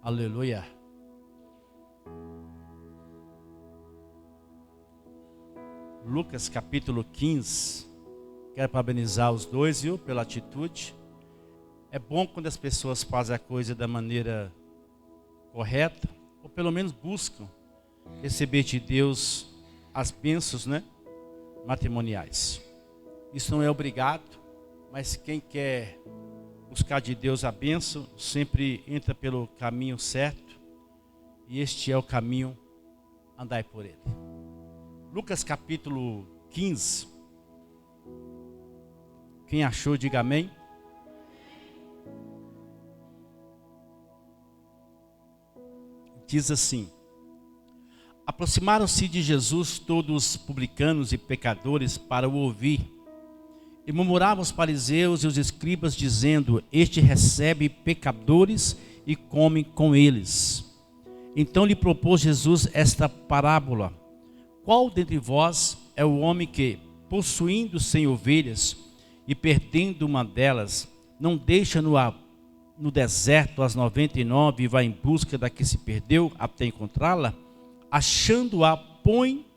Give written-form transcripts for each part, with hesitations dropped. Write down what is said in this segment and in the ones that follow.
Aleluia. Lucas capítulo 15. Quero parabenizar os dois, viu, pela atitude. É bom quando as pessoas fazem a coisa da maneira correta, ou pelo menos buscam receber de Deus as bênçãos, né, matrimoniais. Isso não é obrigado, mas quem quer buscar de Deus a bênção sempre entra pelo caminho certo, e este é o caminho, andai por ele. Lucas capítulo 15. Quem achou, diga amém. Diz assim: aproximaram-se de Jesus todos os publicanos e pecadores para o ouvir. E murmuravam os fariseus e os escribas, dizendo: este recebe pecadores e come com eles. Então lhe propôs Jesus esta parábola: qual dentre vós é o homem que, possuindo 100 ovelhas e perdendo uma delas, não deixa no deserto as 99 e vai em busca da que se perdeu até encontrá-la? Achando-a, põe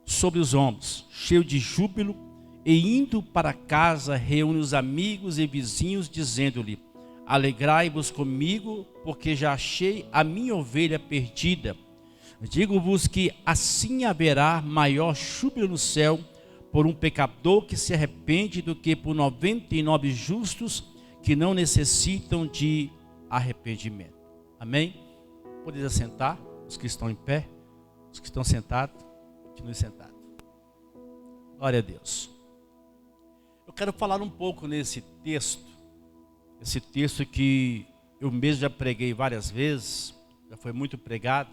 sobre os ombros, cheio de júbilo, e indo para casa, reúne os amigos e vizinhos, dizendo-lhe: alegrai-vos comigo, porque já achei a minha ovelha perdida. Digo-vos que assim haverá maior júbilo no céu por um pecador que se arrepende do que por 99 justos que não necessitam de arrependimento. Amém? Podeis assentar, os que estão em pé, os que estão sentados, continuem sentados. Glória a Deus. Eu quero falar um pouco nesse texto, esse texto que eu mesmo já preguei várias vezes, já foi muito pregado,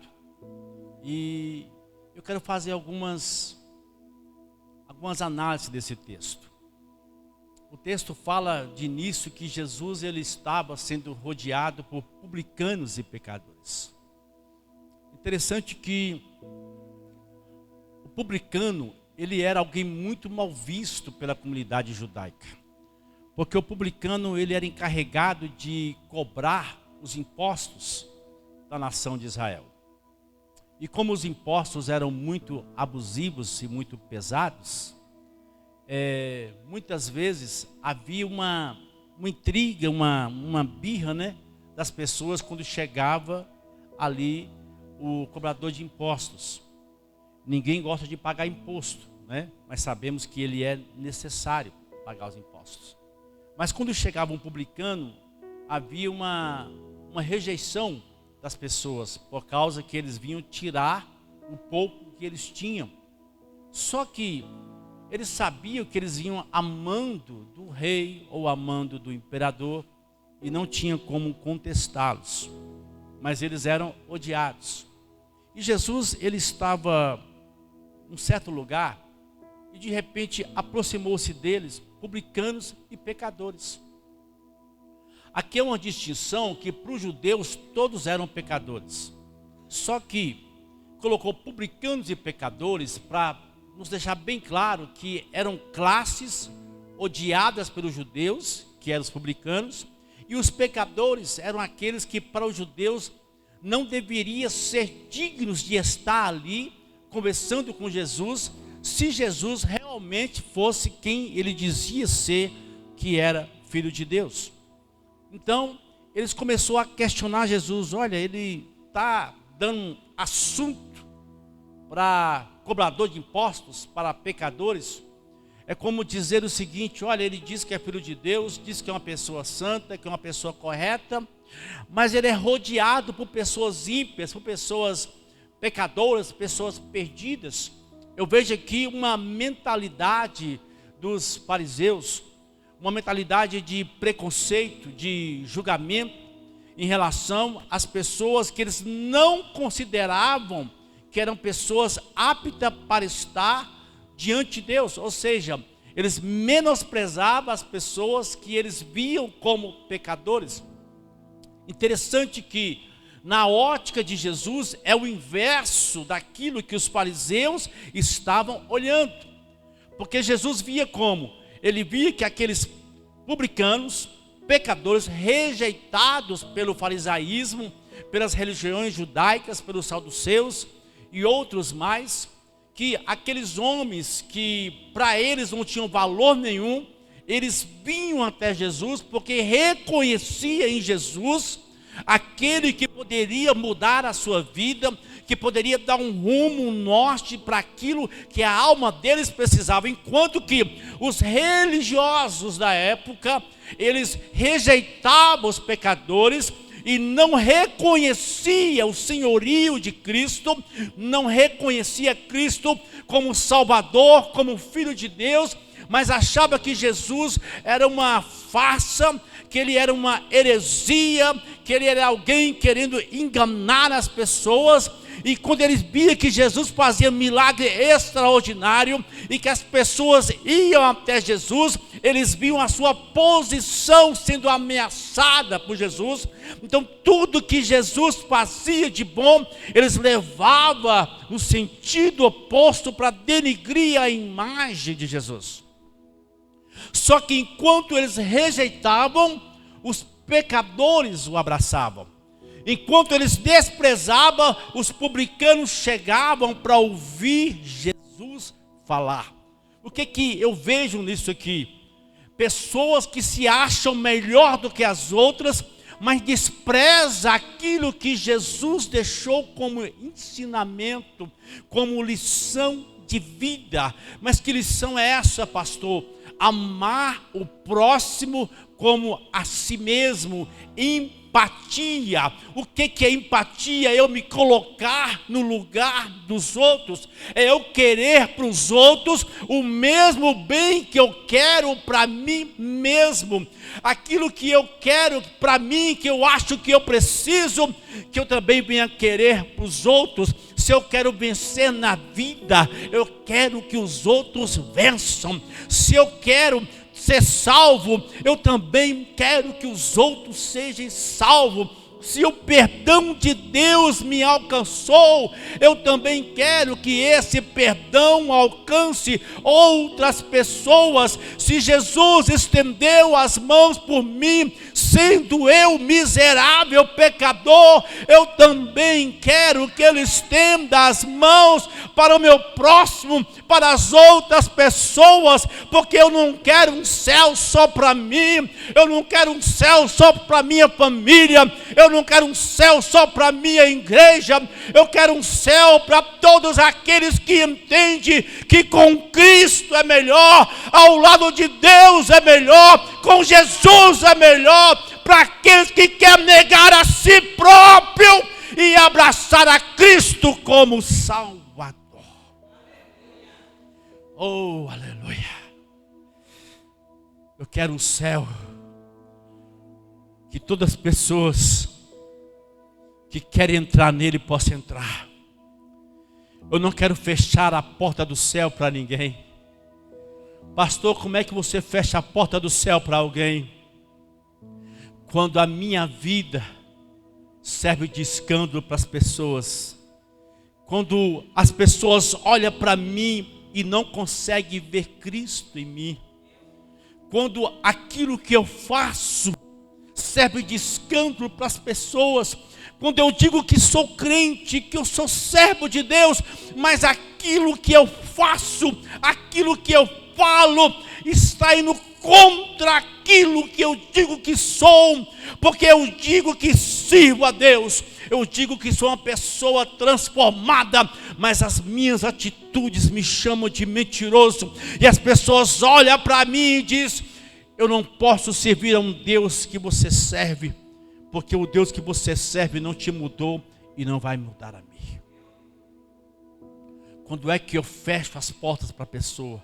e eu quero fazer algumas análises desse texto. O texto fala de início que Jesus ele estava sendo rodeado por publicanos e pecadores. Interessante que o publicano, ele era alguém muito mal visto pela comunidade judaica. Porque o publicano, ele era encarregado de cobrar os impostos da nação de Israel. E como os impostos eram muito abusivos e muito pesados, muitas vezes havia uma intriga, uma birra, né, das pessoas quando chegava ali o cobrador de impostos. Ninguém gosta de pagar imposto, né? Mas sabemos que ele é necessário pagar os impostos. Mas quando chegava um publicano, havia uma rejeição das pessoas, por causa que eles vinham tirar o pouco que eles tinham. Só que eles sabiam que eles vinham amando do rei ou amando do imperador, e não tinha como contestá-los. Mas eles eram odiados. E Jesus, ele estava em um certo lugar, e de repente aproximou-se deles, publicanos e pecadores. Aqui é uma distinção que para os judeus todos eram pecadores. Só que colocou publicanos e pecadores para nos deixar bem claro que eram classes odiadas pelos judeus, que eram os publicanos, e os pecadores eram aqueles que para os judeus não deveriam ser dignos de estar ali conversando com Jesus, se Jesus realmente fosse quem ele dizia ser, que era Filho de Deus. Então, eles começaram a questionar Jesus. Olha, ele está dando assunto para cobrador de impostos, para pecadores. É como dizer o seguinte: olha, ele diz que é Filho de Deus, diz que é uma pessoa santa, que é uma pessoa correta, mas ele é rodeado por pessoas ímpias, por pessoas pecadoras, pessoas perdidas. Eu vejo aqui uma mentalidade dos fariseus, uma mentalidade de preconceito, de julgamento em relação às pessoas que eles não consideravam que eram pessoas aptas para estar diante de Deus. Ou seja, eles menosprezavam as pessoas que eles viam como pecadores. Interessante que na ótica de Jesus é o inverso daquilo que os fariseus estavam olhando. Porque Jesus via como? Ele via que aqueles publicanos, pecadores, rejeitados pelo farisaísmo, pelas religiões judaicas, pelos saduceus e outros mais, que aqueles homens que para eles não tinham valor nenhum, eles vinham até Jesus porque reconhecia em Jesus aquele que poderia mudar a sua vida, que poderia dar um rumo, um norte para aquilo que a alma deles precisava, enquanto que os religiosos da época, eles rejeitavam os pecadores e não reconhecia o senhorio de Cristo, não reconhecia Cristo como Salvador, como Filho de Deus, mas achava que Jesus era uma farsa, que ele era uma heresia, que ele era alguém querendo enganar as pessoas. E quando eles viam que Jesus fazia milagre extraordinário e que as pessoas iam até Jesus, eles viam a sua posição sendo ameaçada por Jesus. Então tudo que Jesus fazia de bom, eles levavam no sentido oposto para denigrir a imagem de Jesus. Só que enquanto eles rejeitavam, os pecadores o abraçavam. Enquanto eles desprezavam, os publicanos chegavam para ouvir Jesus falar. O que eu vejo nisso aqui? Pessoas que se acham melhor do que as outras, mas despreza aquilo que Jesus deixou como ensinamento, como lição de vida. Mas que lição é essa, pastor? Amar o próximo como a si mesmo. Empatia. O que é empatia? É eu me colocar no lugar dos outros. É eu querer para os outros o mesmo bem que eu quero para mim mesmo. Aquilo que eu quero para mim, que eu acho que eu preciso, que eu também venha querer para os outros. Se eu quero vencer na vida, eu quero que os outros vençam. Se eu quero ser salvo, eu também quero que os outros sejam salvos. Se o perdão de Deus me alcançou, eu também quero que esse perdão alcance outras pessoas. Se Jesus estendeu as mãos por mim, sendo eu miserável pecador, eu também quero que Ele estenda as mãos para o meu próximo, para as outras pessoas, porque eu não quero um céu só para mim, eu não quero um céu só para minha família, eu não quero um céu só para minha igreja, eu quero um céu para todos aqueles que entendem que com Cristo é melhor, ao lado de Deus é melhor, com Jesus é melhor, para aqueles que querem negar a si próprio e abraçar a Cristo como Salvador. Oh, aleluia. Eu quero um céu que todas as pessoas que querem entrar nele possam entrar. Eu não quero fechar a porta do céu para ninguém. Pastor, como é que você fecha a porta do céu para alguém? Quando a minha vida serve de escândalo para as pessoas. Quando as pessoas olham para mim e não conseguem ver Cristo em mim. Quando aquilo que eu faço serve de escândalo para as pessoas. Quando eu digo que sou crente, que eu sou servo de Deus, mas aquilo que eu faço, aquilo que eu falo, está indo contra aquilo que eu digo que sou, porque eu digo que sirvo a Deus, eu digo que sou uma pessoa transformada, mas as minhas atitudes me chamam de mentiroso, e as pessoas olham para mim e dizem: eu não posso servir a um Deus que você serve, porque o Deus que você serve não te mudou e não vai mudar a mim. Quando é que eu fecho as portas para a pessoa?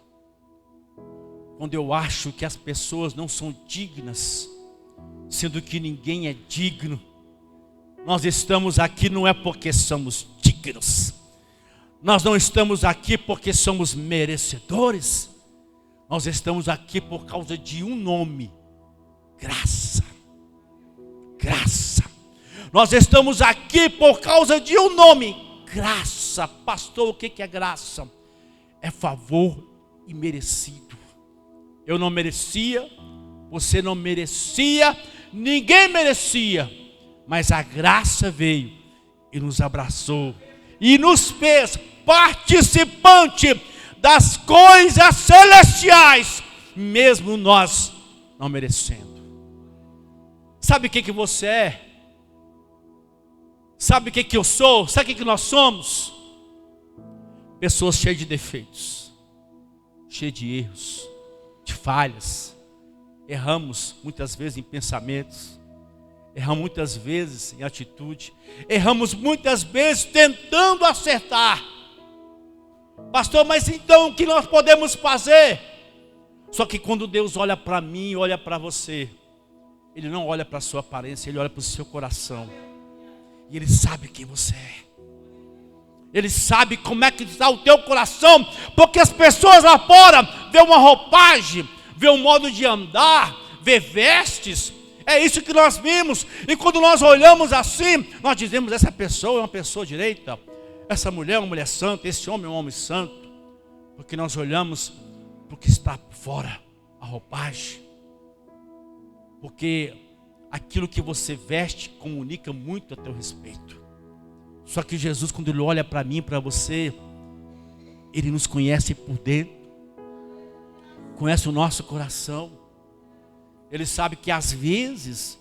Quando eu acho que as pessoas não são dignas, sendo que ninguém é digno. Nós estamos aqui não é porque somos dignos. Nós não estamos aqui porque somos merecedores. Nós estamos aqui por causa de um nome: graça. Graça. Nós estamos aqui por causa de um nome: graça. Pastor, o que é graça? É favor imerecido. Eu não merecia, você não merecia, ninguém merecia, mas a graça veio e nos abraçou e nos fez participante das coisas celestiais, mesmo nós não merecendo. Sabe o que você é? Sabe o que eu sou? Sabe o que nós somos? Pessoas cheias de defeitos, cheias de erros, de falhas. Erramos muitas vezes em pensamentos, erramos muitas vezes em atitude, erramos muitas vezes tentando acertar. Pastor, mas então o que nós podemos fazer? Só que quando Deus olha para mim, olha para você, Ele não olha para a sua aparência, Ele olha para o seu coração. E Ele sabe quem você é. Ele sabe como é que está o teu coração. Porque as pessoas lá fora vê uma roupagem, vê um modo de andar, vê vestes. É isso que nós vimos. E quando nós olhamos assim, nós dizemos: essa pessoa é uma pessoa direita, essa mulher é uma mulher santa, esse homem é um homem santo. Porque nós olhamos para o que está fora, a roupagem. Porque aquilo que você veste comunica muito a teu respeito. Só que Jesus, quando Ele olha para mim, para você, Ele nos conhece por dentro, conhece o nosso coração. Ele sabe que às vezes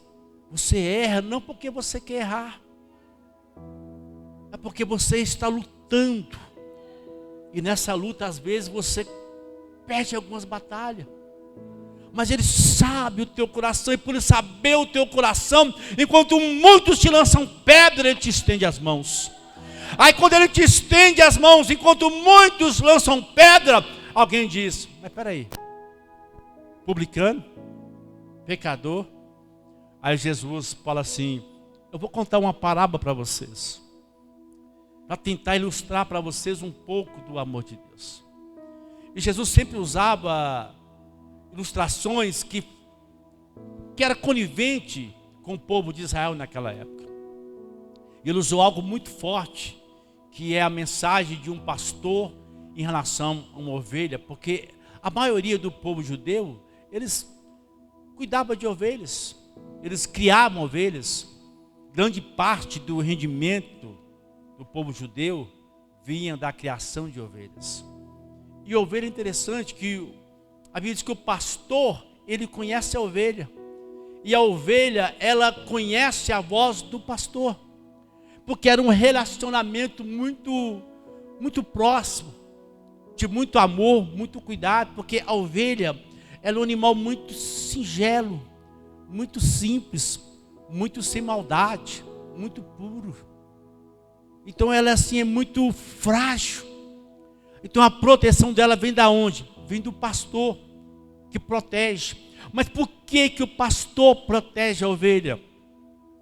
você erra, não porque você quer errar, é porque você está lutando. E nessa luta, às vezes, você perde algumas batalhas. Mas Ele sabe o teu coração, e por Ele saber o teu coração, enquanto muitos te lançam pedra, Ele te estende as mãos. Aí quando Ele te estende as mãos, enquanto muitos lançam pedra, alguém diz: mas peraí, publicano, pecador. Aí Jesus fala assim: eu vou contar uma parábola para vocês, para tentar ilustrar para vocês um pouco do amor de Deus. E Jesus sempre usava ilustrações que era conivente com o povo de Israel naquela época. Ele usou algo muito forte, que é a mensagem de um pastor em relação a uma ovelha, porque a maioria do povo judeu, eles cuidavam de ovelhas, eles criavam ovelhas. Grande parte do rendimento do povo judeu vinha da criação de ovelhas. E ovelha é interessante que a Bíblia diz que o pastor, ele conhece a ovelha. E a ovelha, ela conhece a voz do pastor. Porque era um relacionamento muito próximo, de muito amor, muito cuidado. Porque a ovelha, ela é um animal muito singelo, muito simples, muito sem maldade, muito puro. Então ela assim é muito frágil. Então a proteção dela vem da onde? Vem do pastor, que protege. Mas por que o pastor protege a ovelha?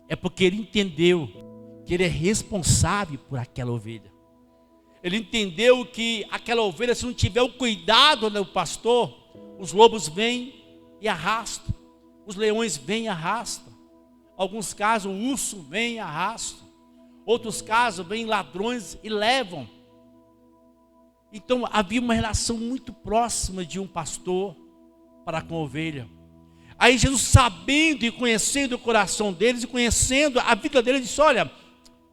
É porque ele entendeu que ele é responsável por aquela ovelha. Ele entendeu que aquela ovelha, se não tiver o cuidado do pastor, os lobos vêm e arrastam, os leões vêm e arrastam. Alguns casos o urso vem e arrasta. Outros casos vêm ladrões e levam. Então havia uma relação muito próxima de um pastor para com a ovelha. Aí Jesus, sabendo e conhecendo o coração deles e conhecendo a vida deles, disse: olha,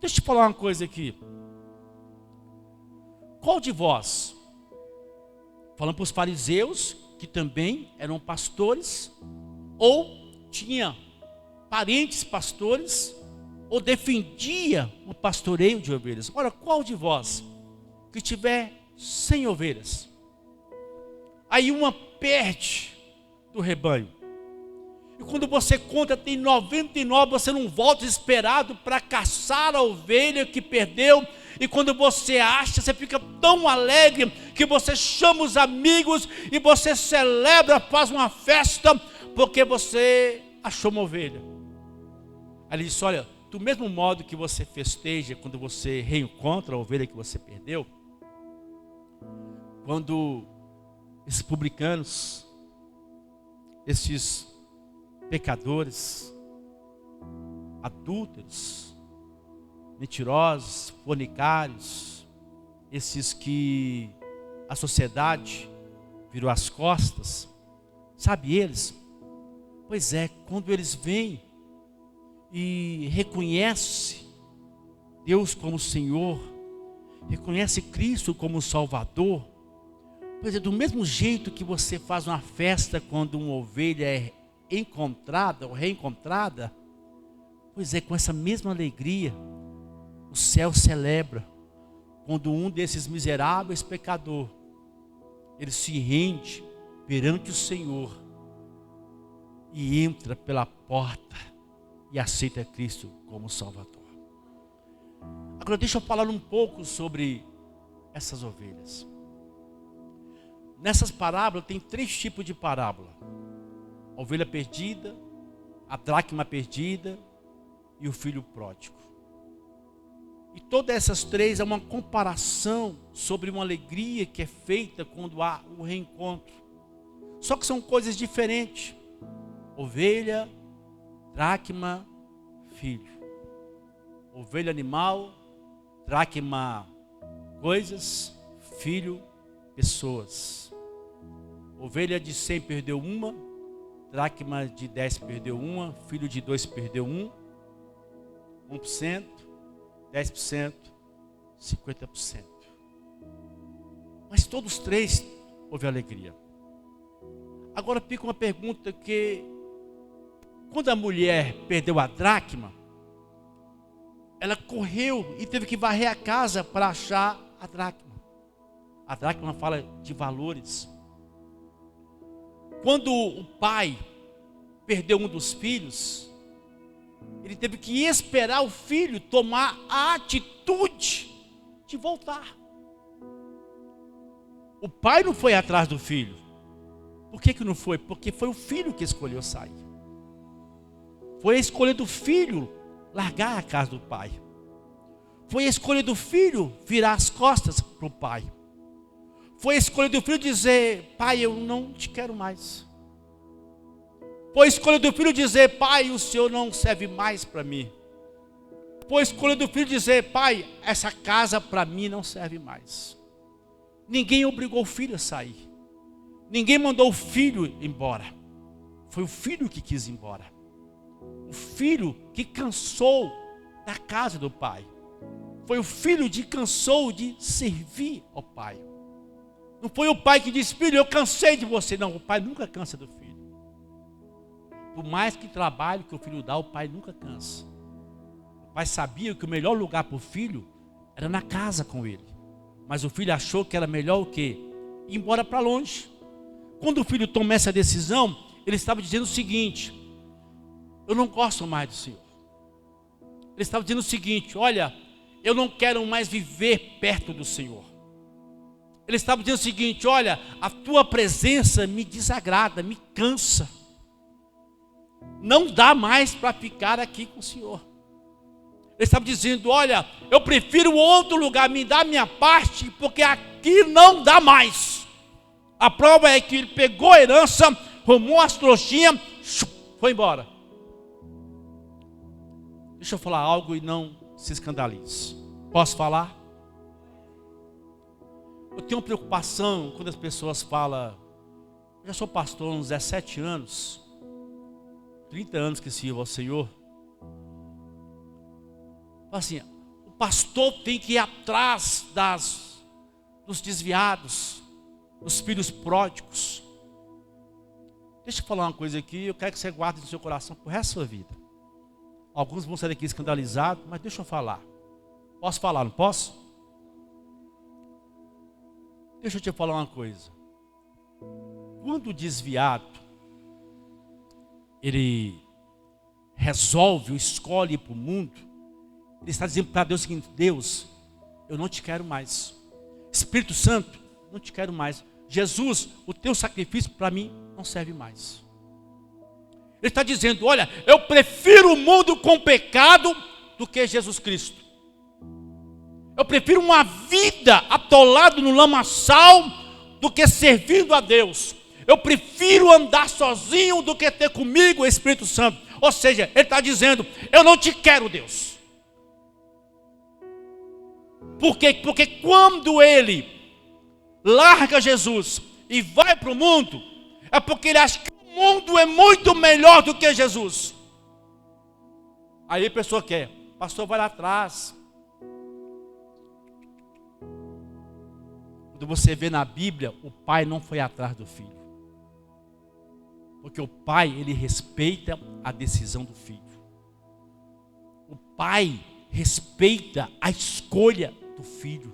deixa eu te falar uma coisa aqui. Qual de vós, falando para os fariseus, que também eram pastores, ou tinha parentes pastores, ou defendia o pastoreio de ovelhas? Olha, qual de vós que tiver 100 ovelhas, aí uma perde do rebanho, e quando você conta tem 99, você não volta desesperado para caçar a ovelha que perdeu, e quando você acha, você fica tão alegre que você chama os amigos e você celebra, faz uma festa, porque você achou uma ovelha. Aí ele disse: olha, do mesmo modo que você festeja quando você reencontra a ovelha que você perdeu, quando esses publicanos, esses pecadores, adúlteros, mentirosos, fornicários, esses que a sociedade virou as costas, sabe eles? Pois é, quando eles vêm e reconhece Deus como Senhor, reconhece Cristo como Salvador, pois é do mesmo jeito que você faz uma festa quando uma ovelha é encontrada ou reencontrada, pois é com essa mesma alegria o céu celebra quando um desses miseráveis pecadores, ele se rende perante o Senhor e entra pela porta e aceita Cristo como Salvador. Agora deixa eu falar um pouco sobre essas ovelhas. Nessas parábolas tem 3 tipos de parábola: a ovelha perdida, a dracma perdida e o filho pródigo. E todas essas 3 é uma comparação sobre uma alegria que é feita quando há o reencontro. Só que são coisas diferentes: ovelha, dracma, filho. Ovelha animal, dracma coisas, filho pessoas. Ovelha de 100 perdeu uma, dracma de 10 perdeu uma, filho de 2 perdeu 1%, 10%, 50%. Mas todos 3 houve alegria. Agora fica uma pergunta que, quando a mulher perdeu a dracma, ela correu e teve que varrer a casa para achar a dracma. A dracma fala de valores. Quando o pai perdeu um dos filhos, ele teve que esperar o filho tomar a atitude de voltar. O pai não foi atrás do filho. Por que não foi? Porque foi o filho que escolheu sair. Foi a escolha do filho largar a casa do pai. Foi a escolha do filho virar as costas para o pai. Foi a escolha do filho dizer: pai, eu não te quero mais. Foi a escolha do filho dizer: pai, o Senhor não serve mais para mim. Foi a escolha do filho dizer: pai, essa casa para mim não serve mais. Ninguém obrigou o filho a sair. Ninguém mandou o filho embora. Foi o filho que quis ir embora. O filho que cansou da casa do pai. Foi o filho que cansou de servir ao pai. Não foi o pai que disse: filho, eu cansei de você. Não, o pai nunca cansa do filho. Por mais que trabalhe que o filho dá, o pai nunca cansa. O pai sabia que o melhor lugar para o filho era na casa com ele. Mas o filho achou que era melhor o quê? Ir embora para longe. Quando o filho tomou essa decisão, ele estava dizendo o seguinte: eu não gosto mais do Senhor. Ele estava dizendo o seguinte: olha, eu não quero mais viver perto do Senhor. Ele estava dizendo o seguinte: olha, a tua presença me desagrada, me cansa. Não dá mais para ficar aqui com o Senhor. Ele estava dizendo: olha, eu prefiro outro lugar, me dá a minha parte, porque aqui não dá mais. A prova é que ele pegou a herança, arrumou as trouxinhas, foi embora. Deixa eu falar algo e não se escandalize. Posso falar? Eu tenho uma preocupação quando as pessoas falam: eu já sou pastor há uns 17 anos, 30 anos que sirvo ao Senhor. Assim, o pastor tem que ir atrás dos desviados, dos filhos pródigos. Deixa eu falar uma coisa aqui, eu quero que você guarde no seu coração pro resto da sua vida. Alguns vão sair daqui escandalizados, mas deixa eu falar. Posso falar, não posso? Deixa eu te falar uma coisa. Quando o desviado ele resolve ou escolhe ir para o mundo, ele está dizendo para Deus o seguinte: Deus, eu não te quero mais. Espírito Santo, não te quero mais. Jesus, o teu sacrifício para mim não serve mais. Ele está dizendo: olha, eu prefiro o mundo com pecado do que Jesus Cristo. Eu prefiro uma vida atolado no lamaçal do que servindo a Deus. Eu prefiro andar sozinho do que ter comigo o Espírito Santo. Ou seja, ele está dizendo: eu não te quero, Deus. Por quê? Porque quando ele larga Jesus e vai para o mundo, é porque ele acha que o mundo é muito melhor do que Jesus. Aí a pessoa quer, pastor, vai lá atrás. Quando você vê na Bíblia, o pai não foi atrás do filho. Porque o pai, ele respeita a decisão do filho. O pai respeita a escolha do filho.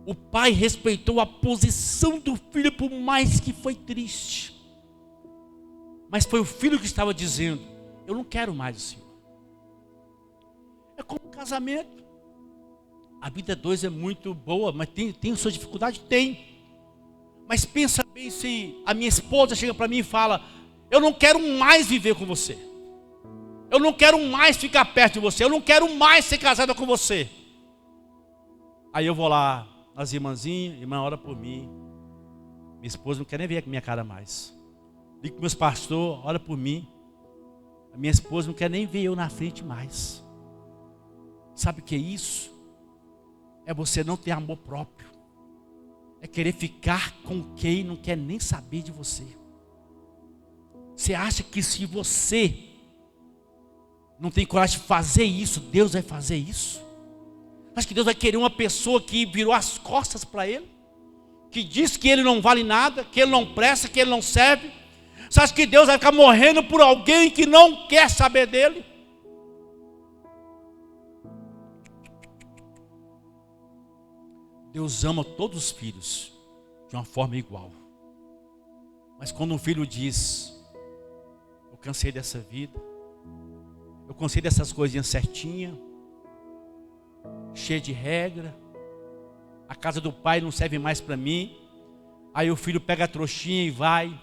O pai respeitou a posição do filho, por mais que foi triste. Mas foi o filho que estava dizendo, eu não quero mais o Senhor. É como um casamento. A vida dois é muito boa, mas tem sua dificuldade? Tem. Mas pensa bem, se a minha esposa chega para mim e fala, eu não quero mais viver com você. Eu não quero mais ficar perto de você. Eu não quero mais ser casada com você. Aí eu vou lá, as irmãzinhas, irmã, ora por mim. Minha esposa não quer nem ver a minha cara mais. Ligo para meus pastores, ora por mim. A minha esposa não quer nem ver eu na frente mais. Sabe o que é isso? É você não ter amor próprio. É querer ficar com quem não quer nem saber de você. Você acha que se você não tem coragem de fazer isso, Deus vai fazer isso? Acha que Deus vai querer uma pessoa que virou as costas para Ele? Que diz que Ele não vale nada, que Ele não presta, que Ele não serve? Você acha que Deus vai ficar morrendo por alguém que não quer saber dEle? Deus ama todos os filhos de uma forma igual. Mas quando um filho diz, eu cansei dessa vida, eu cansei dessas coisinhas certinhas, cheia de regra, a casa do pai não serve mais para mim, aí o filho pega a trouxinha e vai.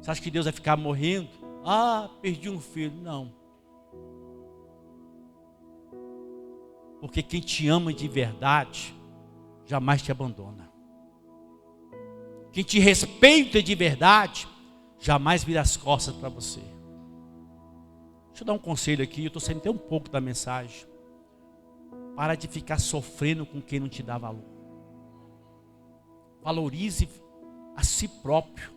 Você acha que Deus vai ficar morrendo? Ah, perdi um filho. Não. Porque quem te ama de verdade jamais te abandona. Quem te respeita de verdade jamais vira as costas para você. Deixa eu dar um conselho aqui, eu estou saindo até um pouco da mensagem. Para de ficar sofrendo com quem não te dá valor. Valorize a si próprio.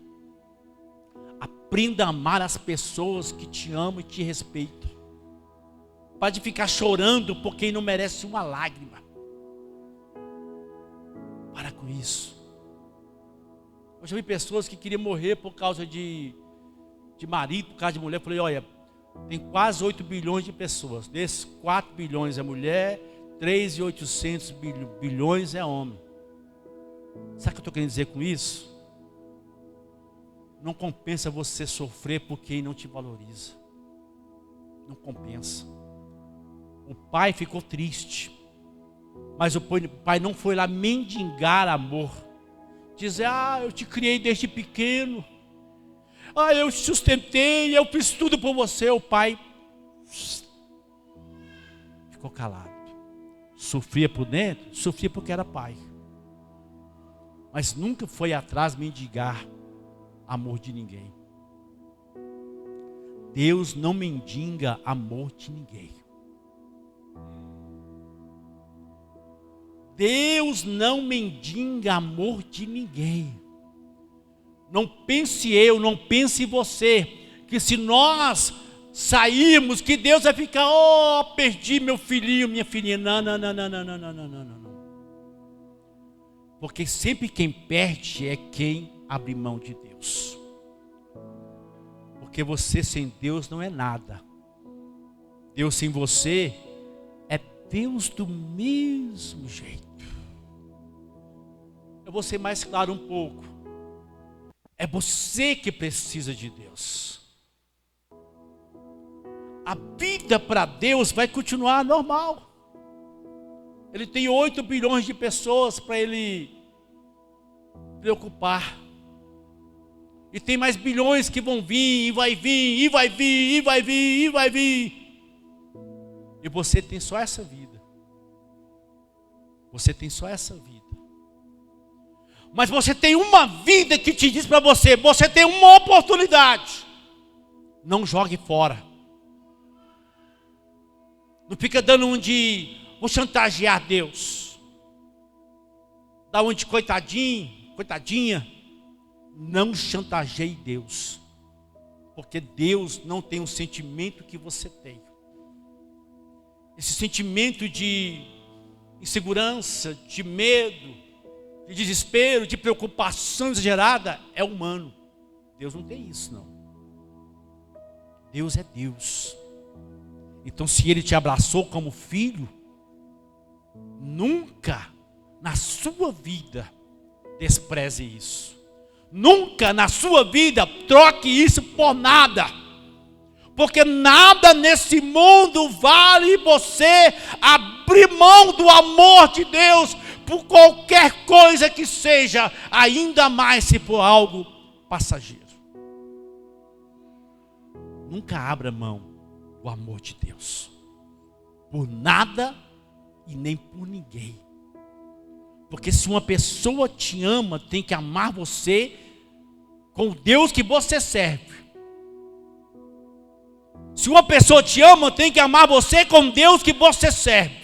Aprenda a amar as pessoas que te amam e te respeitam. Para de ficar chorando por quem não merece uma lágrima. Para com isso. Eu já vi pessoas que queriam morrer por causa de marido, por causa de mulher. Eu falei, olha, tem quase 8 bilhões de pessoas. Desses 4 bilhões é mulher, 3.800 bilhões é homem. Sabe o que eu estou querendo dizer com isso? Não compensa você sofrer por quem não te valoriza. Não compensa. O pai ficou triste. Mas o pai não foi lá mendigar amor. Dizer, eu te criei desde pequeno. Eu te sustentei, eu fiz tudo por você. O pai ficou calado. Sofria por dentro? Sofria porque era pai. Mas nunca foi atrás mendigar amor de ninguém. Deus não mendiga amor de ninguém. Deus não mendiga amor de ninguém. Não pense eu, não pense você, que se nós sairmos, que Deus vai ficar, perdi meu filhinho, minha filhinha. Não. Porque sempre quem perde é quem abre mão de Deus. Porque você sem Deus não é nada. Deus sem você é Deus do mesmo jeito. Eu vou ser mais claro um pouco. É você que precisa de Deus. A vida para Deus vai continuar normal. Ele tem 8 bilhões de pessoas para Ele preocupar. E tem mais bilhões que vão vir, e vai vir, e vai vir, e vai vir, e vai vir. E você tem só essa vida. Você tem só essa vida. Mas você tem uma vida que te diz para você, você tem uma oportunidade. Não jogue fora. Não fica dando um de, vou chantagear Deus. Dá um de coitadinho, coitadinha. Não chantageie Deus. Porque Deus não tem um sentimento que você tem. Esse sentimento de insegurança, de medo, de desespero, de preocupação exagerada é humano. Deus não tem isso, não. Deus é Deus. Então, se Ele te abraçou como filho, nunca na sua vida despreze isso. Nunca na sua vida troque isso por nada. Porque nada nesse mundo vale você abrir mão do amor de Deus por qualquer coisa que seja, ainda mais se for algo passageiro. Nunca abra mão do amor de Deus por nada e nem por ninguém. Porque se uma pessoa te ama, tem que amar você com o Deus que você serve. Se uma pessoa te ama, tem que amar você com o Deus que você serve.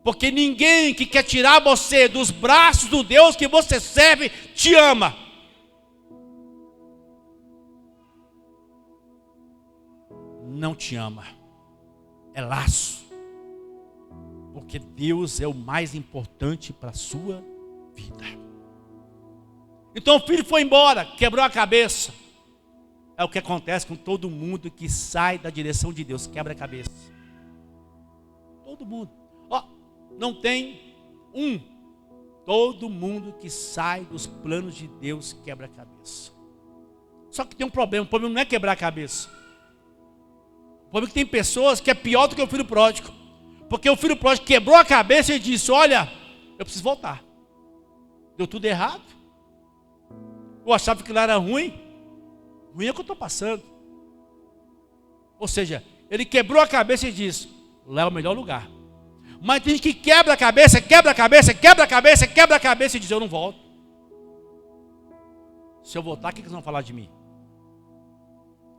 Porque ninguém que quer tirar você dos braços do Deus que você serve, te ama. Não te ama. É laço. Porque Deus é o mais importante para a sua vida. Então o filho foi embora, quebrou a cabeça. É o que acontece com todo mundo que sai da direção de Deus, quebra a cabeça. Todo mundo. Não tem um. Todo mundo que sai dos planos de Deus quebra a cabeça. Só que tem um problema. O problema não é quebrar a cabeça. O problema é que tem pessoas que é pior do que o filho pródigo. Porque o filho pródigo quebrou a cabeça e disse: olha, eu preciso voltar. Deu tudo errado. Eu achava que lá era ruim. Ruim é o que eu estou passando. Ou seja, ele quebrou a cabeça e disse: lá é o melhor lugar. Mas tem gente que quebra a cabeça, quebra a cabeça, quebra a cabeça, quebra a cabeça e diz: eu não volto. Se eu voltar, o que eles vão falar de mim?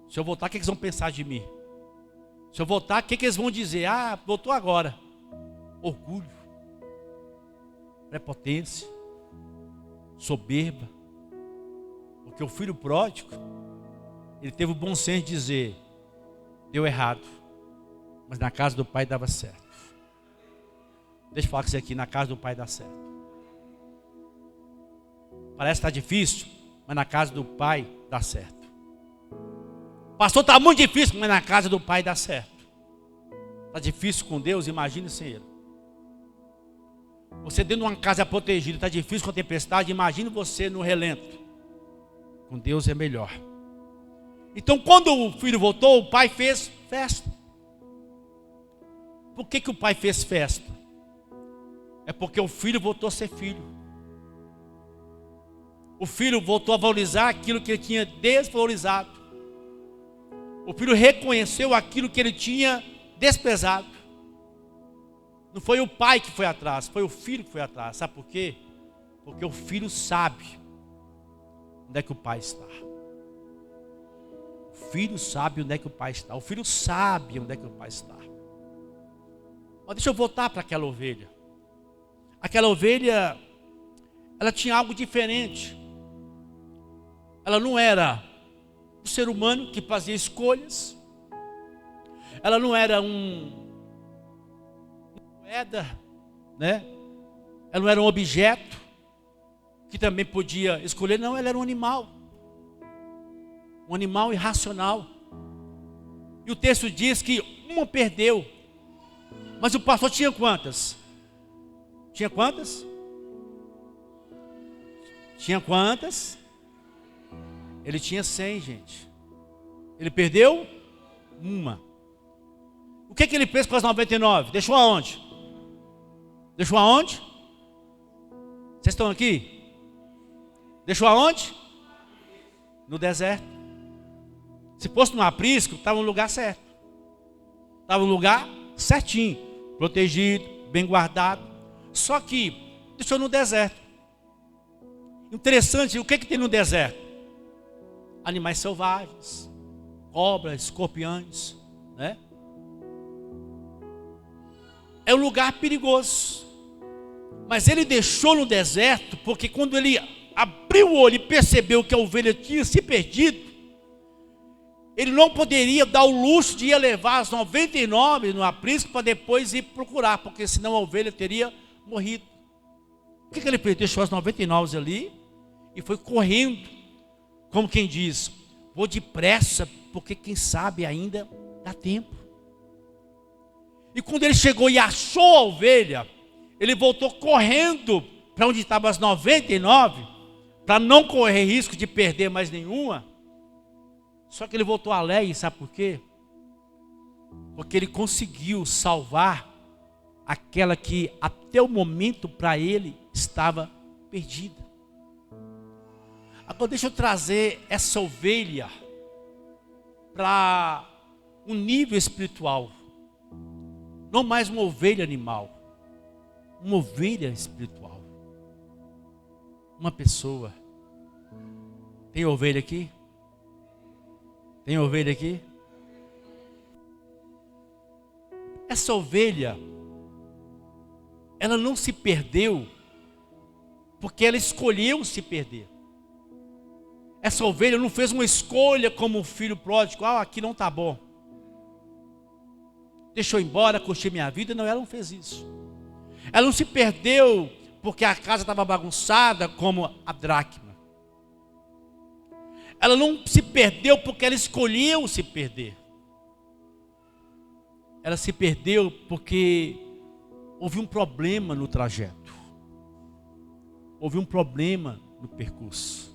Se eu voltar, o que eles vão pensar de mim? Se eu voltar, o que eles vão dizer? Ah, voltou agora. Orgulho, prepotência, soberba. Porque o filho pródigo, ele teve o bom senso de dizer: deu errado, mas na casa do pai dava certo. Deixa eu falar com você aqui, na casa do pai dá certo. Parece que está difícil, mas na casa do pai dá certo. Pastor, está muito difícil, mas na casa do pai dá certo. Está difícil com Deus, imagine sem Ele. Você dentro de uma casa protegida, está difícil com a tempestade, imagine você no relento. Com Deus é melhor. Então quando o filho voltou, o pai fez festa. Por que o pai fez festa? É porque o filho voltou a ser filho. O filho voltou a valorizar aquilo que ele tinha desvalorizado. O filho reconheceu aquilo que ele tinha desprezado. Não foi o pai que foi atrás, foi o filho que foi atrás. Sabe por quê? Porque o filho sabe onde é que o pai está. O filho sabe onde é que o pai está. O filho sabe onde é que o pai está. Mas deixa eu voltar para aquela ovelha. Aquela ovelha, ela tinha algo diferente. Ela não era um ser humano que fazia escolhas. Ela não era uma moeda, né? Ela não era um objeto que também podia escolher. Não, ela era um animal. Um animal irracional. E o texto diz que uma perdeu. Mas o pastor tinha quantas? Tinha quantas? Tinha quantas? Ele tinha 100, gente. Ele perdeu uma. O que ele fez com as 99? Deixou aonde? Deixou aonde? Vocês estão aqui? Deixou aonde? No deserto. Se fosse no aprisco, estava no lugar certo. Estava no lugar certinho. Protegido, bem guardado. Só que deixou no deserto. Interessante, o que tem no deserto? Animais selvagens, cobras, escorpiões, né? É um lugar perigoso. Mas ele deixou no deserto, porque quando ele abriu o olho e percebeu que a ovelha tinha se perdido, Ele não poderia dar o luxo de ir levar as 99 no aprisco para depois ir procurar, porque senão a ovelha teria morrido. O que ele fez? Deixou as 99 ali e foi correndo, como quem diz, vou depressa, porque quem sabe ainda dá tempo. E quando ele chegou e achou a ovelha, ele voltou correndo para onde estavam as 99, para não correr risco de perder mais nenhuma. Só que ele voltou alegre, sabe por quê? Porque ele conseguiu salvar aquela que até o momento para ele estava perdida. Agora deixa eu trazer essa ovelha para um nível espiritual. Não mais uma ovelha animal, uma ovelha espiritual. Uma pessoa. Tem ovelha aqui? Tem ovelha aqui? Essa ovelha, ela não se perdeu porque ela escolheu se perder. Essa ovelha não fez uma escolha como um filho pródigo. Aqui não está bom. Deixa eu ir embora, curtir minha vida. Não, ela não fez isso. Ela não se perdeu porque a casa estava bagunçada como a dracma. Ela não se perdeu porque ela escolheu se perder. Ela se perdeu porque houve um problema no trajeto. Houve um problema no percurso.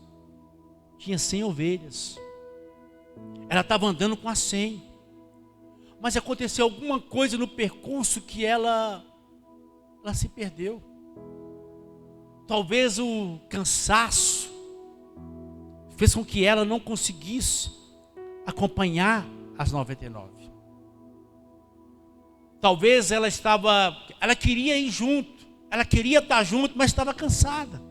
Tinha 100 ovelhas. Ela estava andando com as 100. Mas aconteceu alguma coisa no percurso que ela se perdeu. Talvez o cansaço fez com que ela não conseguisse acompanhar as 99. Talvez ela queria ir junto, ela queria estar junto, mas estava cansada.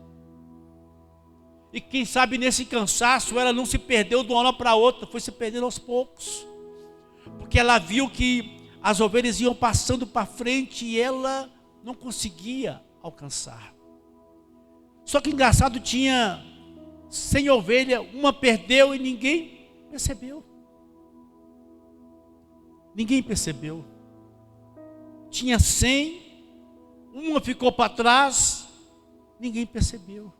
E quem sabe nesse cansaço ela não se perdeu de uma hora para outra, foi se perdendo aos poucos. Porque ela viu que as ovelhas iam passando para frente e ela não conseguia alcançar. Só que engraçado, tinha 100 ovelhas, uma perdeu e ninguém percebeu. Ninguém percebeu. Tinha 100, uma ficou para trás, ninguém percebeu.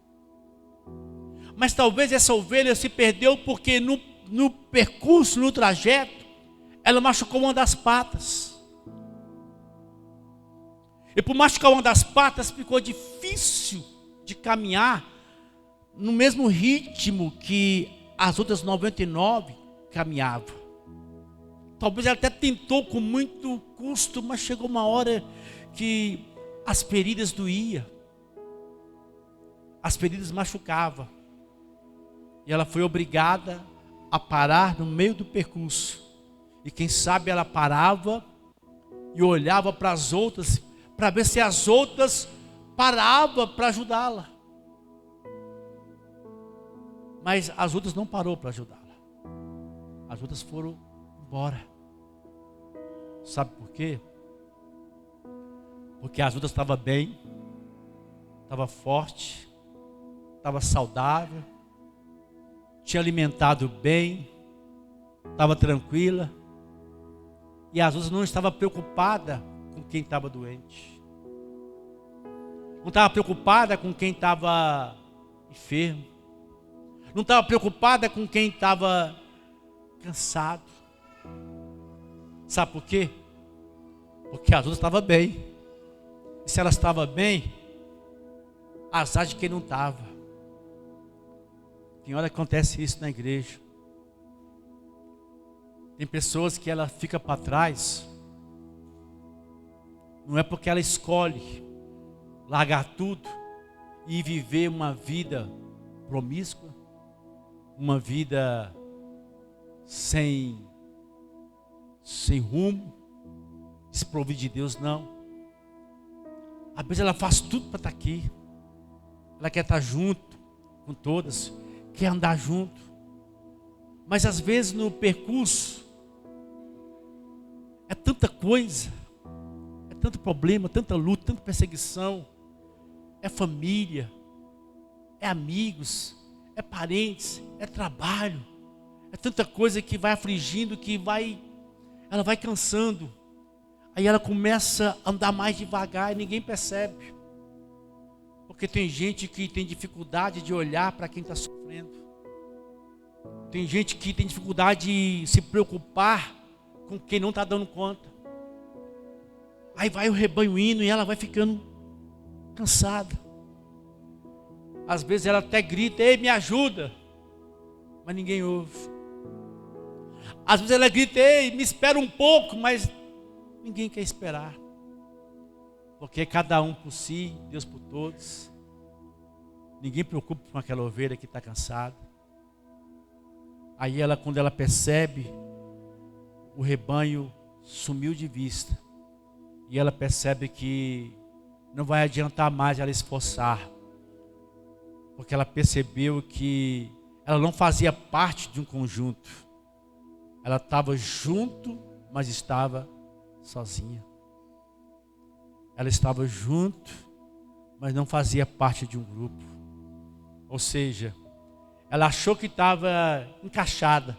Mas talvez essa ovelha se perdeu porque no percurso, no trajeto, ela machucou uma das patas. E por machucar uma das patas, ficou difícil de caminhar no mesmo ritmo que as outras 99 caminhavam. Talvez ela até tentou com muito custo, mas chegou uma hora que as feridas doíam. As feridas machucavam. E ela foi obrigada a parar no meio do percurso. E quem sabe ela parava e olhava para as outras, para ver se as outras paravam para ajudá-la. Mas as outras não parou para ajudá-la. As outras foram embora. Sabe por quê? Porque as outras estavam bem, estava forte, estava saudável, tinha alimentado bem, estava tranquila. E as outras não estavam preocupadas com quem estava doente. Não estava preocupada com quem estava enfermo. Não estava preocupada com quem estava cansado. Sabe por quê? Porque as outras estavam bem. E se elas estavam bem, azar de quem não estava. Tem hora que acontece isso na igreja. Tem pessoas que ela fica para trás. Não é porque ela escolhe largar tudo e viver uma vida promíscua, uma vida sem rumo, desprovida de Deus, não. Às vezes ela faz tudo para estar aqui. Ela quer estar junto com todas, quer andar junto. Mas às vezes no percurso é tanta coisa, é tanto problema, tanta luta, tanta perseguição. É família, é amigos, é parentes, é trabalho, É tanta coisa que vai afligindo, ela vai cansando. Aí ela começa a andar mais devagar e ninguém percebe. Porque tem gente que tem dificuldade de olhar para quem está sofrendo. Tem gente que tem dificuldade de se preocupar com quem não está dando conta. Aí vai o rebanho indo e ela vai ficando cansada. Às vezes ela até grita: ei, me ajuda. Mas ninguém ouve. Às vezes ela grita: ei, me espera um pouco. Mas ninguém quer esperar. Porque cada um por si, Deus por todos. Ninguém preocupa com aquela ovelha que está cansada. Aí ela, quando ela percebe, o rebanho sumiu de vista. E ela percebe que não vai adiantar mais ela esforçar. Porque ela percebeu que ela não fazia parte de um conjunto. Ela estava junto, mas estava sozinha. Ela estava junto, mas não fazia parte de um grupo. Ou seja, ela achou que estava encaixada.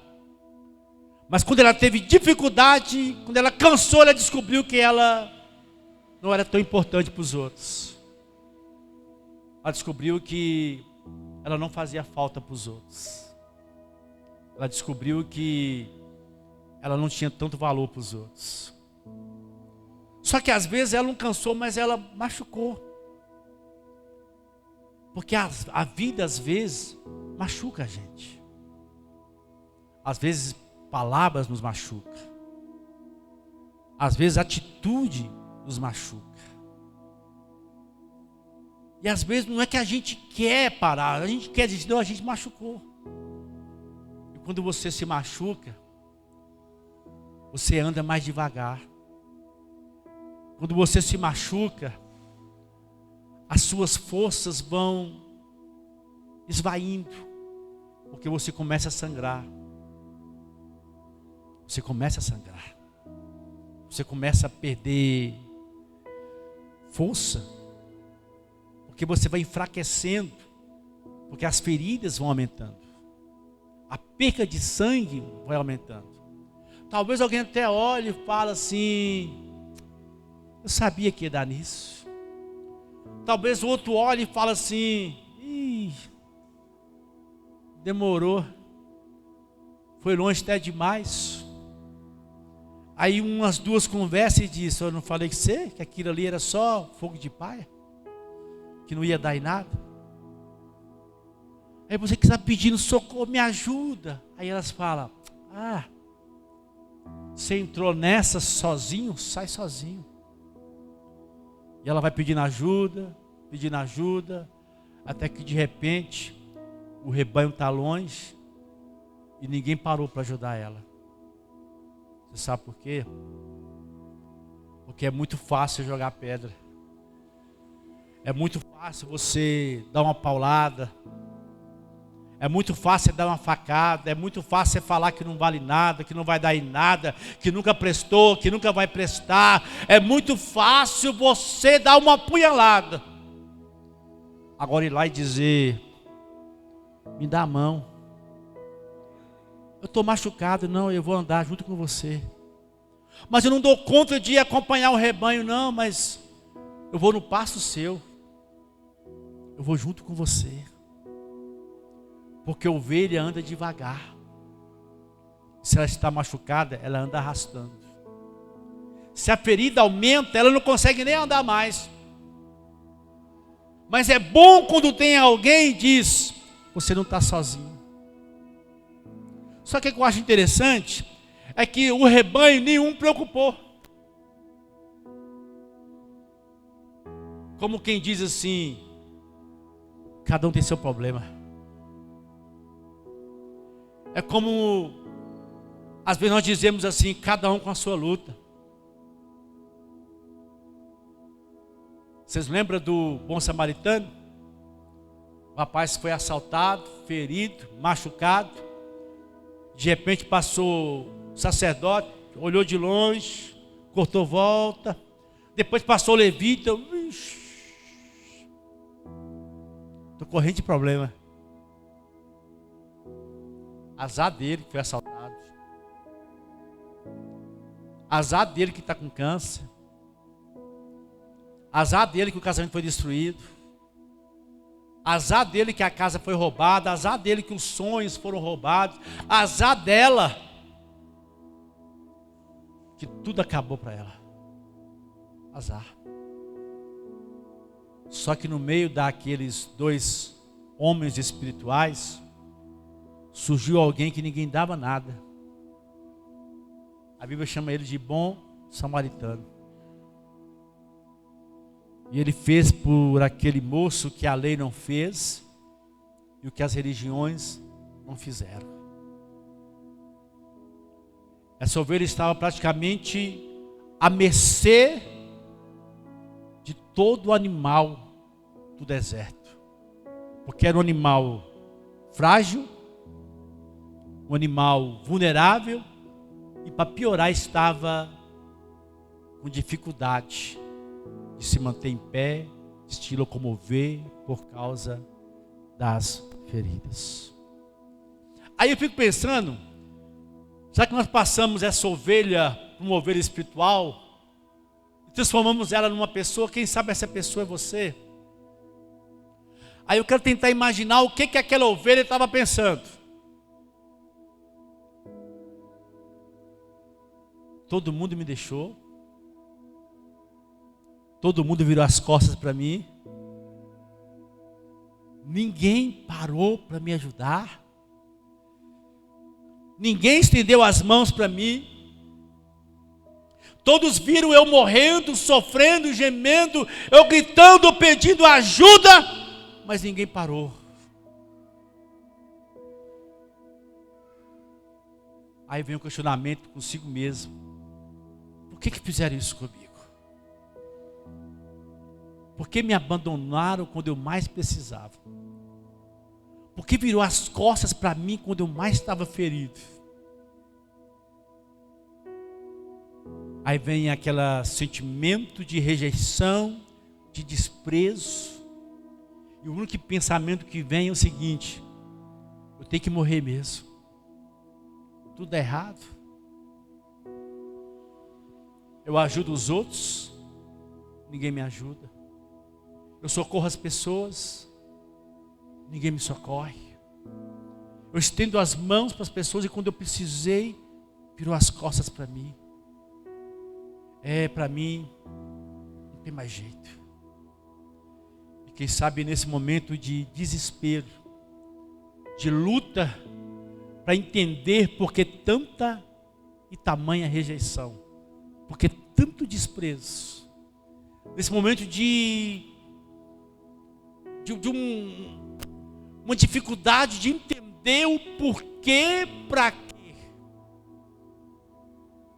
Mas quando ela teve dificuldade, quando ela cansou, ela descobriu que ela não era tão importante para os outros. Ela descobriu que ela não fazia falta para os outros. Ela descobriu que ela não tinha tanto valor para os outros. Só que às vezes ela não cansou, mas ela machucou. Porque a vida às vezes machuca a gente. Às vezes palavras nos machucam. Às vezes atitude nos machuca. E às vezes não é que a gente quer parar, a gente quer dizer, não, a gente machucou. E quando você se machuca, você anda mais devagar. Quando você se machuca, as suas forças vão esvaindo, porque você começa a sangrar. Você começa a sangrar. Você começa a perder força, porque você vai enfraquecendo, porque as feridas vão aumentando. A perca de sangue vai aumentando. Talvez alguém até olhe e fale assim: eu sabia que ia dar nisso. Talvez o outro olhe e fale assim: ih, demorou, foi longe até demais. Aí umas duas conversam e diz: eu não falei que aquilo ali era só fogo de palha, que não ia dar em nada. Aí você que está pedindo socorro, me ajuda. Aí elas falam: ah, você entrou nessa sozinho? Sai sozinho. E ela vai pedindo ajuda, até que de repente o rebanho está longe e ninguém parou para ajudar ela. Você sabe por quê? Porque é muito fácil jogar pedra. É muito fácil você dar uma paulada. É muito fácil você dar uma facada. É muito fácil você falar que não vale nada, que não vai dar em nada, que nunca prestou, que nunca vai prestar. É muito fácil você dar uma apunhalada. Agora ir lá e dizer: me dá a mão. Eu estou machucado, não, eu vou andar junto com você. Mas eu não dou conta de acompanhar o rebanho, não, mas eu vou no passo seu. Eu vou junto com você. Porque a ovelha anda devagar. Se ela está machucada, ela anda arrastando. Se a ferida aumenta, ela não consegue nem andar mais. Mas é bom quando tem alguém e diz: você não está sozinho. Só que o que eu acho interessante é que o rebanho nenhum preocupou. Como quem diz assim: cada um tem seu problema. É como às vezes nós dizemos assim: cada um com a sua luta. Vocês lembram do bom samaritano? O rapaz foi assaltado, ferido, machucado. De repente passou o sacerdote, olhou de longe, cortou volta. Depois passou o levita. Estou correndo de problema. Azar dele que foi assaltado. Azar dele que está com câncer. Azar dele que o casamento foi destruído. Azar dele que a casa foi roubada. Azar dele que os sonhos foram roubados. Azar dela que tudo acabou para ela. Azar. Só que no meio daqueles dois homens espirituais, surgiu alguém que ninguém dava nada. A Bíblia chama ele de bom samaritano. E ele fez por aquele moço que a lei não fez e o que as religiões não fizeram. Essa ovelha estava praticamente à mercê de todo animal do deserto. Porque era um animal frágil, um animal vulnerável e, para piorar, estava com dificuldade de se manter em pé, de se locomover por causa das feridas. Aí eu fico pensando, já que nós passamos essa ovelha para uma ovelha espiritual, transformamos ela numa pessoa, quem sabe essa pessoa é você? Aí eu quero tentar imaginar o que aquela ovelha estava pensando. Todo mundo me deixou. Todo mundo virou as costas para mim. Ninguém parou para me ajudar. Ninguém estendeu as mãos para mim. Todos viram eu morrendo, sofrendo, gemendo, eu gritando, pedindo ajuda, mas ninguém parou. Aí vem o questionamento consigo mesmo. Por que fizeram isso comigo? Por que me abandonaram quando eu mais precisava? Por que virou as costas para mim quando eu mais estava ferido? Aí vem aquele sentimento de rejeição, de desprezo. E o único pensamento que vem é o seguinte: eu tenho que morrer mesmo. Tudo é errado. Eu ajudo os outros, ninguém me ajuda. Eu socorro as pessoas, ninguém me socorre. Eu estendo as mãos para as pessoas e quando eu precisei, virou as costas para mim. Para mim, não tem mais jeito. E quem sabe nesse momento de desespero, de luta, para entender por que tanta e tamanha rejeição, por que tanto desprezo, nesse momento de uma dificuldade de entender o porquê, para quê.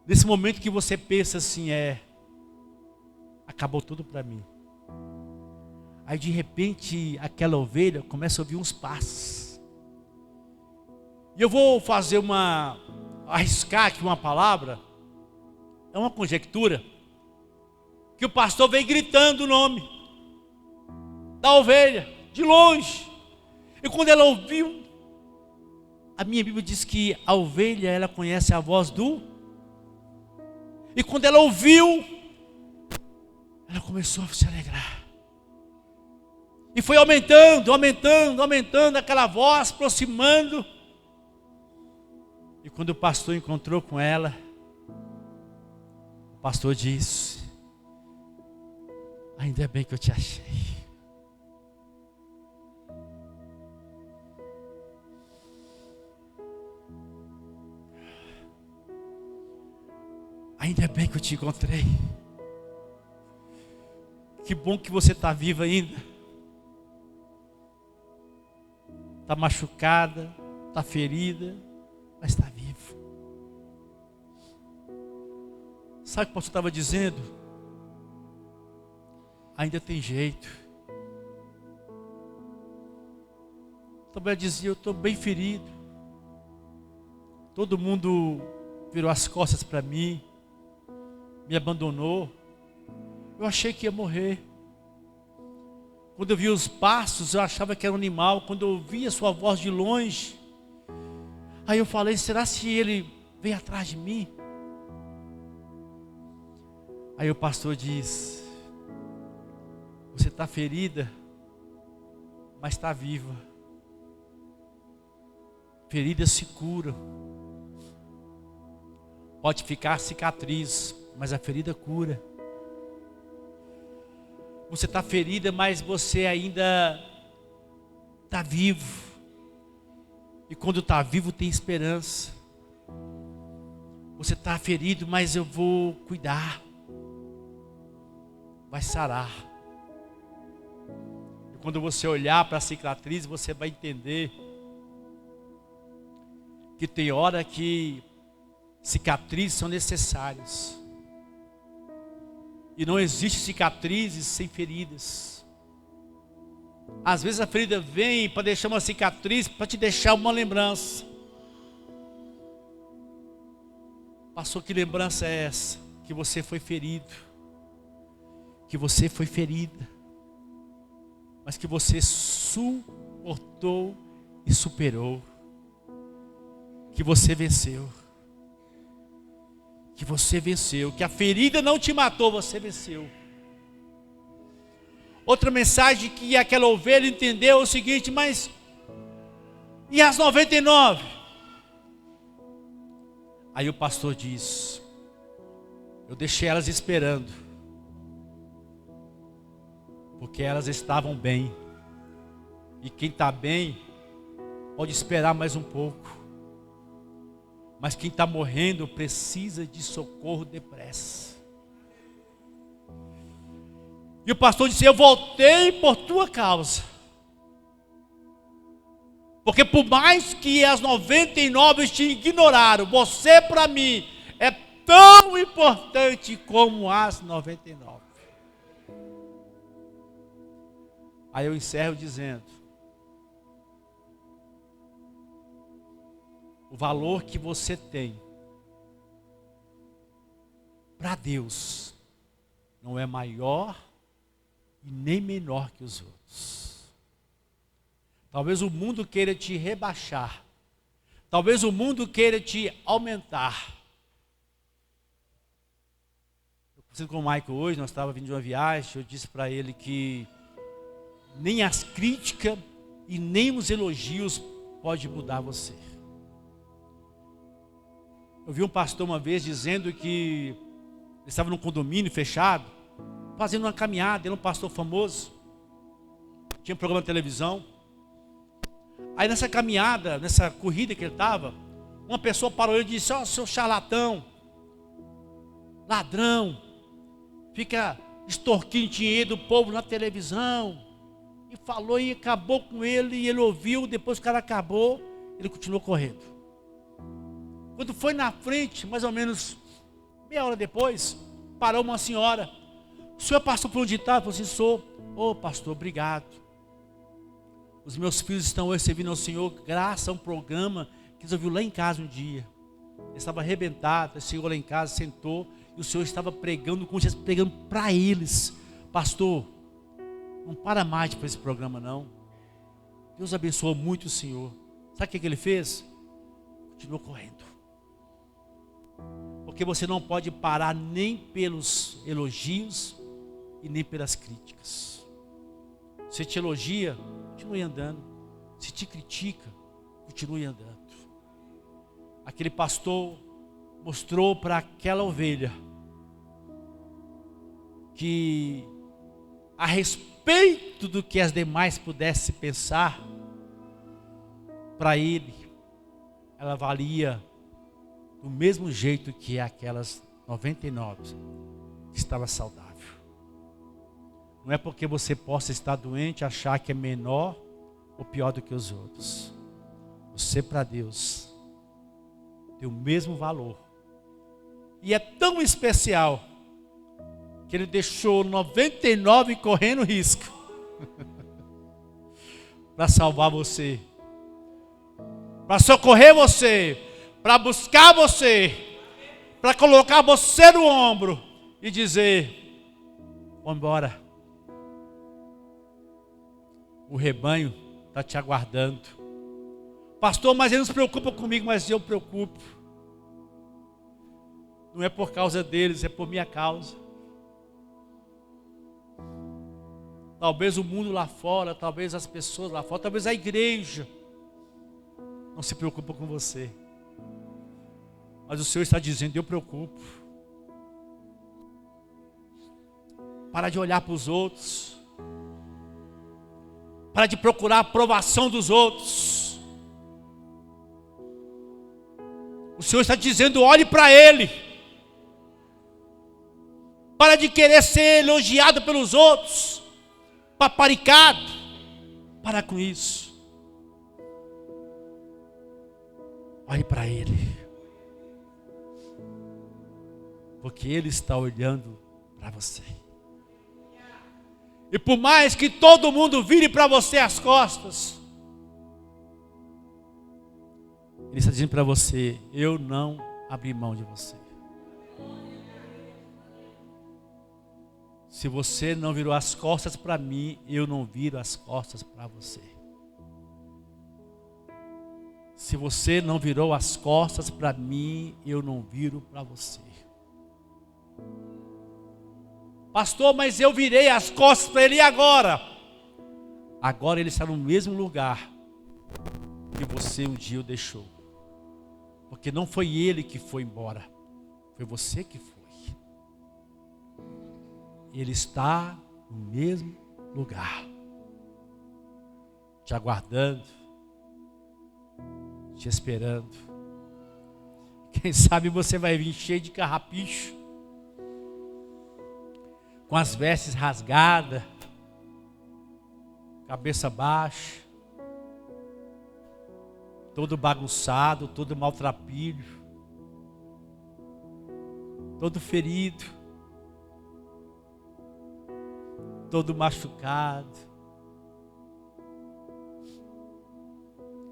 Nesse momento que você pensa assim, acabou tudo para mim. Aí de repente aquela ovelha começa a ouvir uns passos. E eu vou fazer arriscar aqui uma palavra, é uma conjectura, que o pastor vem gritando o nome da ovelha, de longe. E quando ela ouviu, a minha Bíblia diz que a ovelha, ela conhece a voz do... E quando ela ouviu, ela começou a se alegrar. E foi aumentando, aumentando, aumentando aquela voz, aproximando. E quando o pastor encontrou com ela, o pastor disse: ainda bem que eu te achei. Ainda bem que eu te encontrei. Que bom que você está viva ainda. Está machucada, está ferida, mas está vivo. Sabe o que o pastor estava dizendo? Ainda tem jeito. Também dizia: eu estou bem ferido. Todo mundo virou as costas para mim, me abandonou. Eu achei que ia morrer. Quando eu via os passos, eu achava que era um animal. Quando eu ouvia sua voz de longe, Aí eu falei, será se ele vem atrás de mim? Aí o pastor diz, você está ferida, mas está viva. Feridas se curam. Pode ficar cicatriz, mas a ferida cura. Você está ferida, mas você ainda está vivo. E quando está vivo tem esperança. Você está ferido, mas eu vou cuidar. Vai sarar. E quando você olhar para a cicatriz, você vai entender que tem hora que cicatrizes são necessárias. E não existe cicatrizes sem feridas. Às vezes a ferida vem para deixar uma cicatriz, para te deixar uma lembrança. Pastor, que lembrança é essa? Que você foi ferido. Que você foi ferida. Mas que você suportou e superou. Que você venceu. Que você venceu. Que a ferida não te matou, você venceu. Outra mensagem que aquela ovelha entendeu é o seguinte, mas e as 99? Aí o pastor diz, eu deixei elas esperando, porque elas estavam bem. E quem está bem, pode esperar mais um pouco. Mas quem está morrendo, precisa de socorro depressa. E o pastor disse, eu voltei por tua causa. Porque por mais que as 99 te ignoraram, você para mim é tão importante como as 99. Aí eu encerro dizendo, o valor que você tem para Deus não é maior e nem menor que os outros. Talvez o mundo queira te rebaixar. Talvez o mundo queira te aumentar. Eu conversei com o Michael hoje, nós estávamos vindo de uma viagem, eu disse para ele que nem as críticas e nem os elogios podem mudar você. Eu vi um pastor uma vez dizendo que ele estava num condomínio fechado, fazendo uma caminhada, ele é um pastor famoso, tinha um programa de televisão. Aí nessa caminhada, nessa corrida que ele estava, uma pessoa parou e disse, ó, seu charlatão, ladrão, fica extorquindo dinheiro do povo na televisão. E falou e acabou com ele, e ele ouviu, depois que o cara acabou, ele continuou correndo. Quando foi na frente, mais ou menos meia hora depois, parou uma senhora. O senhor passou por onde estava? Eu falei assim, sou. Ô pastor, obrigado. Os meus filhos estão hoje servindo ao Senhor graças a um programa que eles ouviram lá em casa um dia. Ele estava arrebentado, ele chegou lá em casa, sentou, e o Senhor estava pregando, como se estivesse pregando para eles. Pastor, não para mais para esse programa não. Deus abençoou muito o Senhor. Sabe o que ele fez? Continuou correndo. Porque você não pode parar nem pelos elogios e nem pelas críticas. Se te elogia, continue andando. Se te critica, continue andando. Aquele pastor mostrou para aquela ovelha que a respeito do que as demais pudessem pensar, para ele, ela valia do mesmo jeito que aquelas 99 que estava saudável. Não é porque você possa estar doente, achar que é menor ou pior do que os outros. Você para Deus tem o mesmo valor. E é tão especial que Ele deixou 99 correndo risco para salvar você, para socorrer você, para buscar você, para colocar você no ombro e dizer, vamos embora. O rebanho está te aguardando. Pastor, mas ele não se preocupa comigo, mas eu preocupo. Não é por causa deles, é por minha causa. Talvez o mundo lá fora, talvez as pessoas lá fora, talvez a igreja não se preocupa com você. Mas o Senhor está dizendo, eu preocupo. Para de olhar para os outros. Para de procurar a aprovação dos outros. O Senhor está dizendo, olhe para Ele. Para de querer ser elogiado pelos outros. Paparicado. Para com isso. Olhe para Ele. Porque Ele está olhando para você. E por mais que todo mundo vire para você as costas, Ele está dizendo para você, eu não abri mão de você. Se você não virou as costas para mim, eu não viro as costas para você. Se você não virou as costas para mim, eu não viro para você. Pastor, mas eu virei as costas para ele e agora? Agora ele está no mesmo lugar que você um dia o deixou. Porque não foi ele que foi embora, foi você que foi. Ele está no mesmo lugar, te aguardando, te esperando. Quem sabe você vai vir cheio de carrapicho, com as vestes rasgadas, cabeça baixa, todo bagunçado, todo maltrapilho, todo ferido, todo machucado,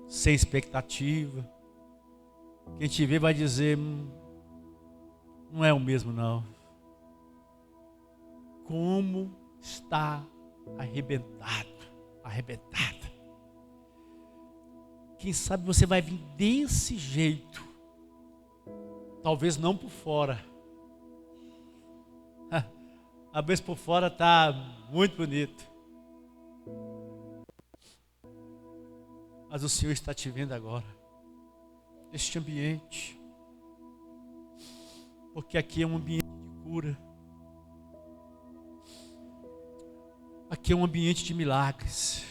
sem expectativa. Quem te vê vai dizer, não é o mesmo não. Como está arrebentado, arrebentada. Quem sabe você vai vir desse jeito. Talvez não por fora. A vez por fora está muito bonito. Mas o Senhor está te vendo agora. Este ambiente. Porque aqui é um ambiente de cura. Aqui é um ambiente de milagres.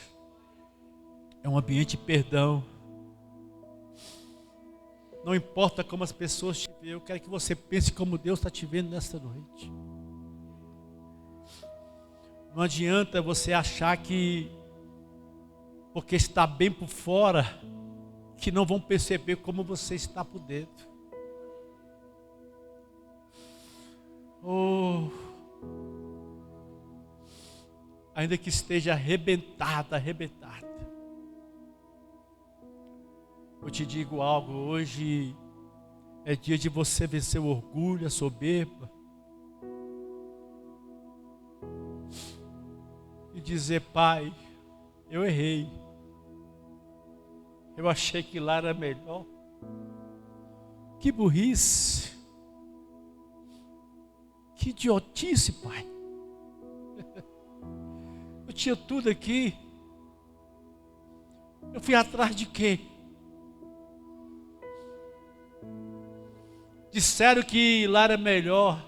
É um ambiente de perdão. Não importa como as pessoas te veem, eu quero que você pense como Deus está te vendo nesta noite. Não adianta você achar que, porque está bem por fora, que não vão perceber como você está por dentro. Oh, ainda que esteja arrebentada, arrebentada. Eu te digo algo, hoje é dia de você vencer o orgulho, a soberba. E dizer, Pai, eu errei. Eu achei que lá era melhor. Que burrice. Que idiotice, Pai. Eu tinha tudo aqui. Eu fui atrás de quê? Disseram que lá era melhor.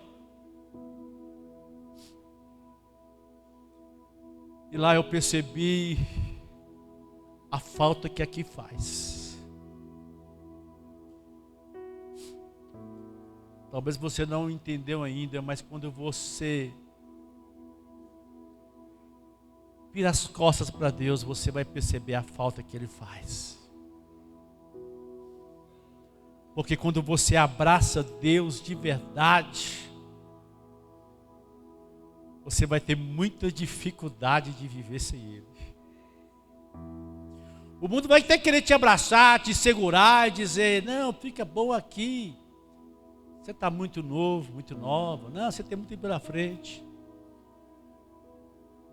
E lá eu percebi a falta que aqui faz. Talvez você não entendeu ainda, mas quando você vira as costas para Deus, você vai perceber a falta que Ele faz. Porque quando você abraça Deus de verdade, você vai ter muita dificuldade de viver sem Ele. O mundo vai até querer te abraçar, te segurar e dizer, não, fica bom aqui. Você está muito novo, muito nova. Não, você tem muito pela frente.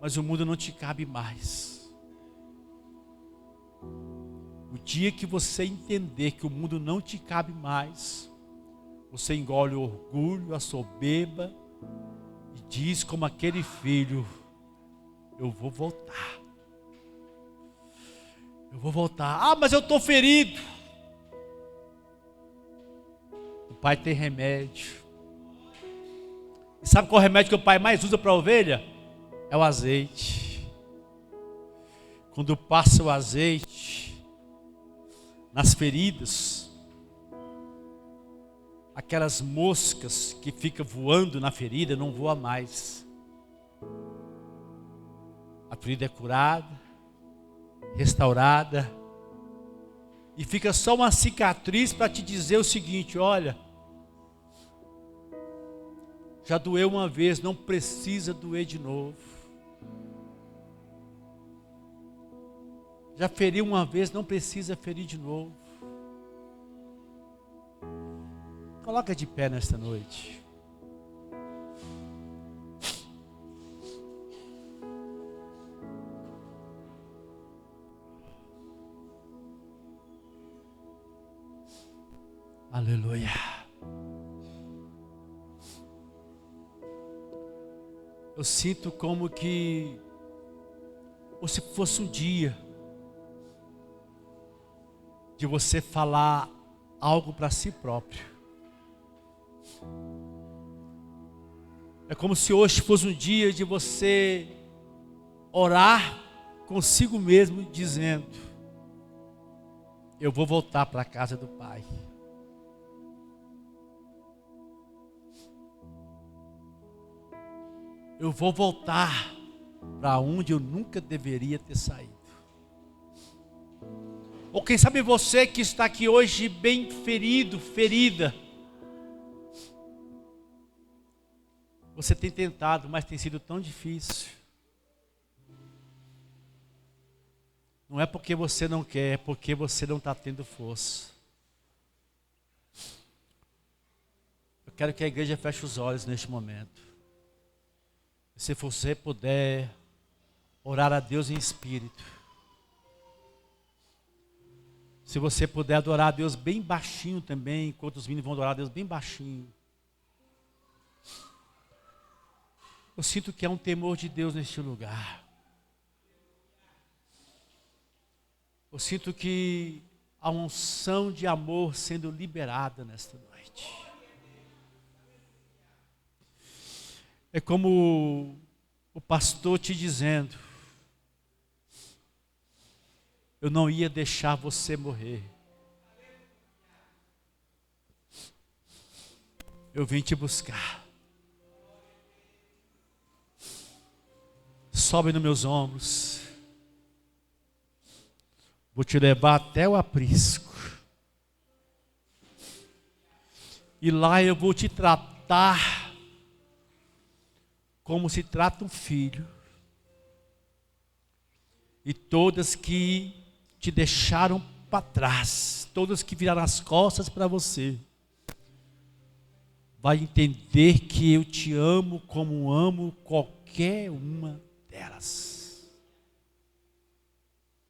Mas o mundo não te cabe mais. O dia que você entender que o mundo não te cabe mais, você engole o orgulho, a soberba e diz como aquele filho: eu vou voltar. Eu vou voltar. Ah, mas eu estou ferido. O pai tem remédio. E sabe qual é o remédio que o pai mais usa para a ovelha? É o azeite. Quando passa o azeite nas feridas, aquelas moscas que ficam voando na ferida não voam mais. A ferida é curada, restaurada, e fica só uma cicatriz para te dizer o seguinte: olha, já doeu uma vez, não precisa doer de novo. Já feriu uma vez, não precisa ferir de novo. Coloca de pé nesta noite. Aleluia. Eu sinto como que, ou se fosse um dia de você falar algo para si próprio. É como se hoje fosse um dia de você orar consigo mesmo, dizendo: eu vou voltar para a casa do Pai. Eu vou voltar para onde eu nunca deveria ter saído. Ou quem sabe você que está aqui hoje bem ferido, ferida. Você tem tentado, mas tem sido tão difícil. Não é porque você não quer, é porque você não está tendo força. Eu quero que a igreja feche os olhos neste momento. Se você puder orar a Deus em espírito. Se você puder adorar a Deus bem baixinho também, enquanto os meninos vão adorar a Deus bem baixinho. Eu sinto que há um temor de Deus neste lugar. Eu sinto que há uma unção de amor sendo liberada nesta noite. É como o pastor te dizendo: eu não ia deixar você morrer. Eu vim te buscar. Sobe nos meus ombros. Vou te levar até o aprisco. E lá eu vou te tratar como se trata um filho. E todas que te deixaram para trás, todas que viraram as costas para você, vai entender que eu te amo como amo qualquer uma delas.